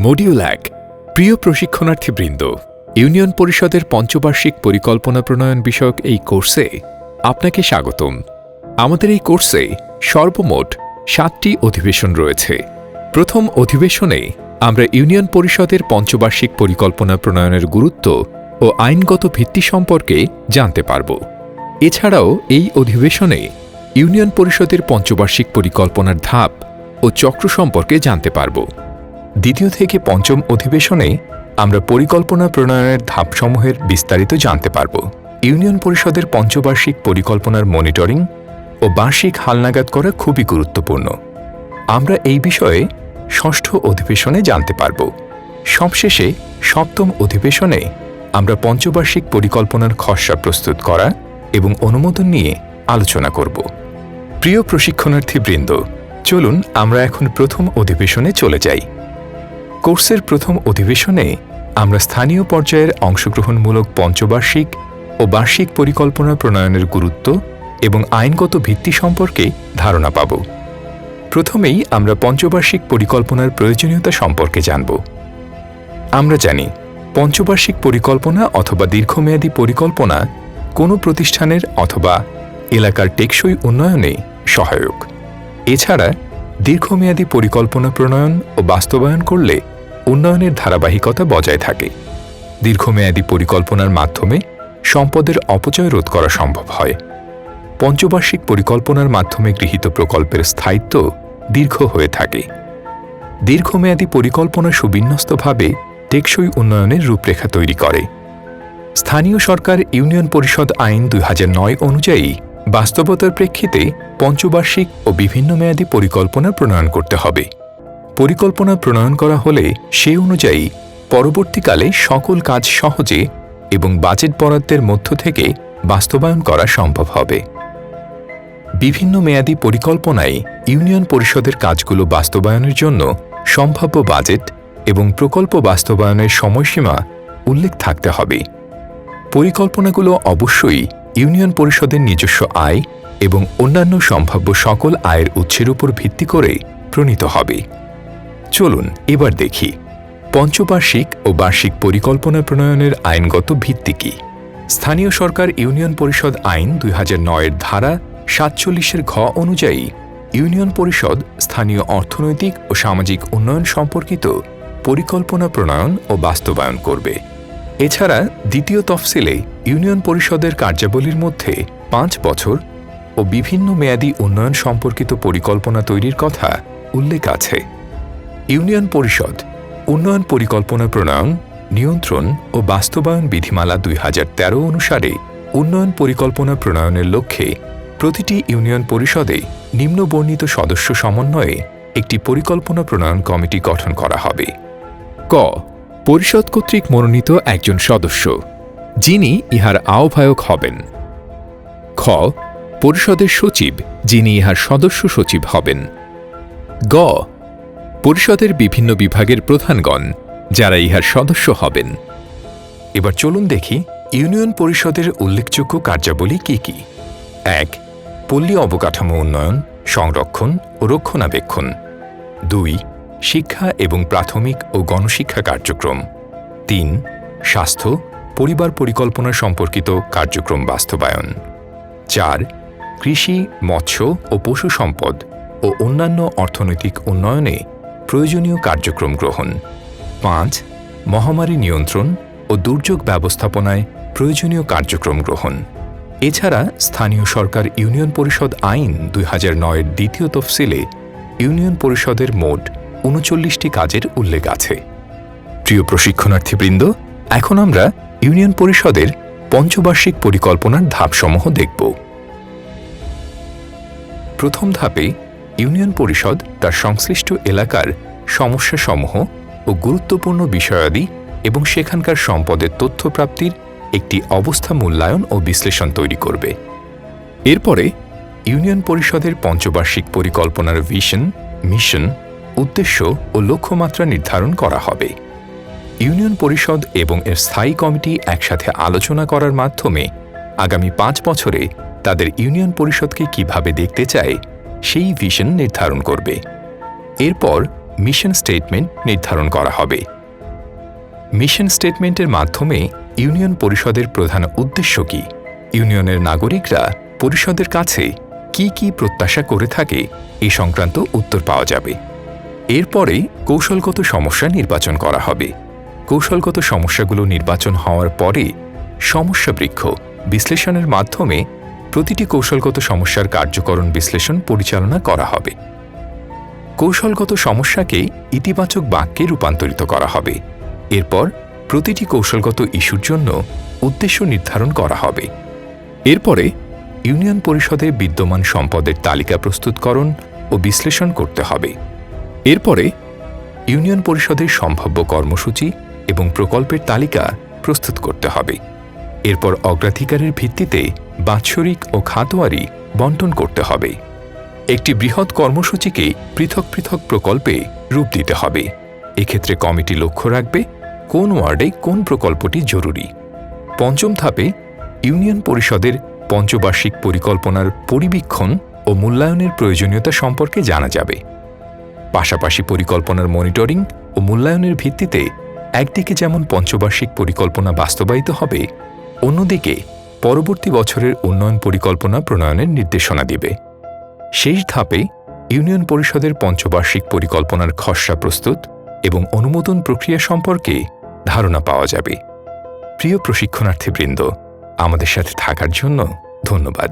Module ১ প্রিয় প্রশিক্ষণার্থীবৃন্দ, union পরিষদের পঞ্চবার্ষিক পরিকল্পনা প্রণয়ন বিষয়ক এই কোর্সে আপনাকে স্বাগতম। আমাদের এই কোর্সে সর্বমোট ৭টি অধিবেশন রয়েছে। প্রথম অধিবেশনে আমরা ইউনিয়ন পরিষদের পঞ্চবার্ষিক পরিকল্পনা প্রণয়নের গুরুত্ব ও আইনগত ভিত্তি সম্পর্কে জানতে পারব। এছাড়াও এই অধিবেশনে ইউনিয়ন পরিষদের পঞ্চবার্ষিক পরিকল্পনার ধাপ ও চক্র সম্পর্কে জানতে পারব। দ্বিতীয় থেকে পঞ্চম অধিবেশনে আমরা পরিকল্পনা প্রণয়নের ধাপসমূহের বিস্তারিত জানতে পারব। ইউনিয়ন পরিষদের পঞ্চবার্ষিক পরিকল্পনার মনিটরিং ও বার্ষিক হালনাগাদ করা খুবই গুরুত্বপূর্ণ। আমরা এই বিষয়ে ষষ্ঠ অধিবেশনে জানতে পারব। সবশেষে সপ্তম অধিবেশনে আমরা পঞ্চবার্ষিক পরিকল্পনার খসড়া প্রস্তুত করা এবং অনুমোদন নিয়ে আলোচনা করব। প্রিয় প্রশিক্ষণার্থীবৃন্দ, চলুন আমরা এখন প্রথম অধিবেশনে চলে যাই। কোর্সের প্রথম অধিবেশনে আমরা স্থানীয় পর্যায়ের অংশগ্রহণমূলক পঞ্চবার্ষিক ও বার্ষিক পরিকল্পনা প্রণয়নের গুরুত্ব এবং আইনগত ভিত্তি সম্পর্কে ধারণা পাব। প্রথমেই আমরা পঞ্চবার্ষিক পরিকল্পনার প্রয়োজনীয়তা সম্পর্কে জানব। আমরা জানি পঞ্চবার্ষিক পরিকল্পনা অথবা দীর্ঘমেয়াদী পরিকল্পনা কোনো প্রতিষ্ঠানের অথবা এলাকার টেকসই উন্নয়নে সহায়ক। এছাড়া দীর্ঘমেয়াদী পরিকল্পনা প্রণয়ন ও বাস্তবায়ন করলে উন্নয়নের ধারাবাহিকতা বজায় থাকে। দীর্ঘমেয়াদী পরিকল্পনার মাধ্যমে সম্পদের অপচয় রোধ করা সম্ভব হয়। পঞ্চবার্ষিক পরিকল্পনার মাধ্যমে গৃহীত প্রকল্পের স্থায়িত্ব দীর্ঘ হয়ে থাকে। দীর্ঘমেয়াদী পরিকল্পনা সুবিন্যস্তভাবে টেকসই উন্নয়নের রূপরেখা তৈরি করে। স্থানীয় সরকার ইউনিয়ন পরিষদ আইন ২০০৯ অনুযায়ী বাস্তবতার প্রেক্ষিতে পঞ্চবার্ষিক ও বিভিন্ন মেয়াদী পরিকল্পনা প্রণয়ন করতে হবে। পরিকল্পনা প্রণয়ন করা হলে সেই অনুযায়ী পরবর্তীকালে সকল কাজ সহজে এবং বাজেট বরাদ্দের মধ্য থেকে বাস্তবায়ন করা সম্ভব হবে। বিভিন্ন মেয়াদী পরিকল্পনায় ইউনিয়ন পরিষদের কাজগুলো বাস্তবায়নের জন্য সম্ভাব্য বাজেট এবং প্রকল্প বাস্তবায়নের সময়সীমা উল্লেখ থাকতে হবে। পরিকল্পনাগুলো অবশ্যই ইউনিয়ন পরিষদের নিজস্ব আয় এবং অন্যান্য সম্ভাব্য সকল আয়ের উৎসের উপর ভিত্তি করে প্রণীত হবে। চলুন এবার দেখি পঞ্চবার্ষিক ও বার্ষিক পরিকল্পনা প্রণয়নের আইনগত ভিত্তি কী। স্থানীয় সরকার ইউনিয়ন পরিষদ আইন ২০০৯ ধারা ৪৭ ঘ অনুযায়ী ইউনিয়ন পরিষদ স্থানীয় অর্থনৈতিক ও সামাজিক উন্নয়ন সম্পর্কিত পরিকল্পনা প্রণয়ন ও বাস্তবায়ন করবে। এছাড়া দ্বিতীয় তফসিলে ইউনিয়ন পরিষদের কার্যাবলীর মধ্যে ৫ বছর ও বিভিন্ন মেয়াদী উন্নয়ন সম্পর্কিত পরিকল্পনা তৈরির কথা উল্লেখ আছে। ইউনিয়ন পরিষদ উন্নয়ন পরিকল্পনা প্রণয়ন, নিয়ন্ত্রণ ও বাস্তবায়ন বিধিমালা ২০১৩ অনুসারে উন্নয়ন পরিকল্পনা প্রণয়নের লক্ষ্যে প্রতিটি ইউনিয়ন পরিষদে নিম্নবর্ণিত সদস্য সমন্বয়ে একটি পরিকল্পনা প্রণয়ন কমিটি গঠন করা হবে। ক. পরিষদ কর্তৃক মনোনীত একজন সদস্য, যিনি ইহার আহ্বায়ক হবেন। খ. পরিষদের সচিব, যিনি ইহার সদস্য সচিব হবেন। গ. পরিষদের বিভিন্ন বিভাগের প্রধানগণ, যারা ইহার সদস্য হবেন। এবার চলুন দেখি ইউনিয়ন পরিষদের উল্লেখযোগ্য কার্যাবলী কী কী। ১. পল্লী অবকাঠামো উন্নয়ন, সংরক্ষণ ও রক্ষণাবেক্ষণ। ২. শিক্ষা এবং প্রাথমিক ও গণশিক্ষা কার্যক্রম। ৩. স্বাস্থ্য, পরিবার পরিকল্পনা সম্পর্কিত কার্যক্রম বাস্তবায়ন। ৪. কৃষি, মৎস্য ও পশু সম্পদ ও অন্যান্য অর্থনৈতিক উন্নয়নে প্রয়োজনীয় কার্যক্রম গ্রহণ। ৫. মহামারী নিয়ন্ত্রণ ও দুর্যোগ ব্যবস্থাপনায় প্রয়োজনীয় কার্যক্রম গ্রহণ। এছাড়া স্থানীয় সরকার ইউনিয়ন পরিষদ আইন ২০০৯ দ্বিতীয় তফসিলে ইউনিয়ন পরিষদের মোট ৩৯টি কাজের উল্লেখ আছে। প্রিয় প্রশিক্ষণার্থীবৃন্দ, এখন আমরা ইউনিয়ন পরিষদের পঞ্চবার্ষিক পরিকল্পনার ধাপসমূহ দেখব। প্রথম ধাপে ইউনিয়ন পরিষদ তার সংশ্লিষ্ট এলাকার সমস্যাসমূহ ও গুরুত্বপূর্ণ বিষয়াদি এবং সেখানকার সম্পদের তথ্য প্রাপ্তির একটি অবস্থা মূল্যায়ন ও বিশ্লেষণ তৈরি করবে। এরপরে ইউনিয়ন পরিষদের পঞ্চবার্ষিক পরিকল্পনার ভিশন, মিশন, উদ্দেশ্য ও লক্ষ্যমাত্রা নির্ধারণ করা হবে। ইউনিয়ন পরিষদ এবং এর স্থায়ী কমিটি একসাথে আলোচনা করার মাধ্যমে আগামী ৫ বছরে তাদের ইউনিয়ন পরিষদকে কিভাবে দেখতে চায় সেই ভিশন নির্ধারণ করবে। এরপর মিশন স্টেটমেন্ট নির্ধারণ করা হবে। মিশন স্টেটমেন্টের মাধ্যমে ইউনিয়ন পরিষদের প্রধান উদ্দেশ্য কী, ইউনিয়নের নাগরিকরা পরিষদের কাছে কি কি প্রত্যাশা করে থাকে এই সংক্রান্ত উত্তর পাওয়া যাবে। এরপরে কৌশলগত সমস্যা নির্বাচন করা হবে। কৌশলগত সমস্যাগুলো নির্বাচন হওয়ার পরে সমস্যা বৃক্ষ বিশ্লেষণের মাধ্যমে প্রতিটি কৌশলগত সমস্যার কার্যকরণ বিশ্লেষণ পরিচালনা করা হবে। কৌশলগত সমস্যাকে ইতিবাচক বাক্যে রূপান্তরিত করা হবে। এরপর প্রতিটি কৌশলগত ইস্যুর জন্য উদ্দেশ্য নির্ধারণ করা হবে। এরপরে ইউনিয়ন পরিষদে বিদ্যমান সম্পদের তালিকা প্রস্তুতকরণ ও বিশ্লেষণ করতে হবে। এরপরে ইউনিয়ন পরিষদের সম্ভাব্য কর্মসূচি এবং প্রকল্পের তালিকা প্রস্তুত করতে হবে। এরপর অগ্রাধিকারের ভিত্তিতে বাৎসরিক ও খাতোয়ারি বণ্টন করতে হবে। একটি বৃহৎ কর্মসূচিকে পৃথক পৃথক প্রকল্পে রূপ দিতে হবে। এক্ষেত্রে কমিটি লক্ষ্য রাখবে কোন ওয়ার্ডে কোন প্রকল্পটি জরুরি। পঞ্চম ধাপে ইউনিয়ন পরিষদের পঞ্চবার্ষিক পরিকল্পনার পরিবীক্ষণ ও মূল্যায়নের প্রয়োজনীয়তা সম্পর্কে জানা যাবে। পাশাপাশি পরিকল্পনার মনিটরিং ও মূল্যায়নের ভিত্তিতে একদিকে যেমন পঞ্চবার্ষিক পরিকল্পনা বাস্তবায়িত হবে, অন্যদিকে পরবর্তী বছরের উন্নয়ন পরিকল্পনা প্রণয়নের নির্দেশনা দিবে। শেষ ধাপে ইউনিয়ন পরিষদের পঞ্চবার্ষিক পরিকল্পনার খসড়া প্রস্তুত এবং অনুমোদন প্রক্রিয়া সম্পর্কে ধারণা পাওয়া যাবে। প্রিয় প্রশিক্ষণার্থীবৃন্দ, আমাদের সাথে থাকার জন্য ধন্যবাদ।